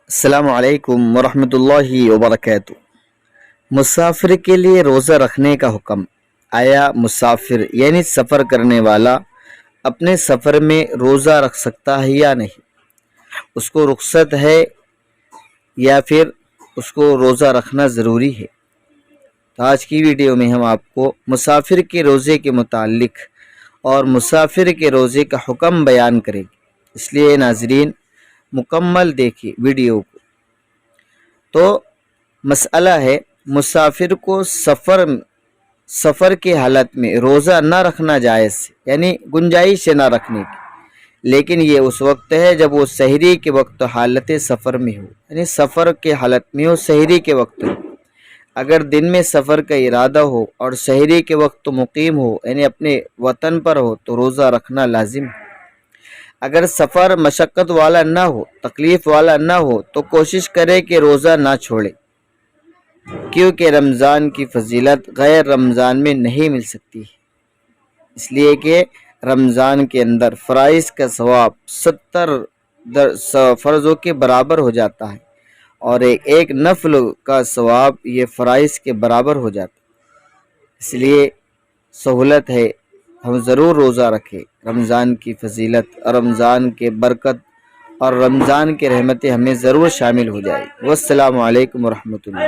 السلام علیکم ورحمۃ اللہ وبرکاتہ۔ مسافر کے لیے روزہ رکھنے کا حکم۔ آیا مسافر یعنی سفر کرنے والا اپنے سفر میں روزہ رکھ سکتا ہے یا نہیں؟ اس کو رخصت ہے یا پھر اس کو روزہ رکھنا ضروری ہے؟ تو آج کی ویڈیو میں ہم آپ کو مسافر کے روزے کے متعلق اور مسافر کے روزے کا حکم بیان کریں گے، اس لیے ناظرین مکمل دیکھیے ویڈیو کو۔ تو مسئلہ ہے مسافر کو سفر کے حالت میں روزہ نہ رکھنا جائز ہے، یعنی گنجائش ہے نہ رکھنے کی، لیکن یہ اس وقت ہے جب وہ سحری کے وقت حالت سفر میں ہو، یعنی سفر کے حالت میں ہو، سحری کے وقت ہو۔ اگر دن میں سفر کا ارادہ ہو اور سحری کے وقت مقیم ہو، یعنی اپنے وطن پر ہو، تو روزہ رکھنا لازم ہے۔ اگر سفر مشقت والا نہ ہو، تکلیف والا نہ ہو، تو کوشش کرے کہ روزہ نہ چھوڑے، کیونکہ رمضان کی فضیلت غیر رمضان میں نہیں مل سکتی ہے، اس لیے کہ رمضان کے اندر فرائض کا ثواب 70 فرضوں کے برابر ہو جاتا ہے، اور ایک نفل کا ثواب یہ فرائض کے برابر ہو جاتا ہے۔ اس لیے سہولت ہے ہم ضرور روزہ رکھیں، رمضان کی فضیلت، رمضان کے برکت اور رمضان کے رحمتیں ہمیں ضرور شامل ہو جائے۔ والسلام علیکم ورحمۃ اللہ۔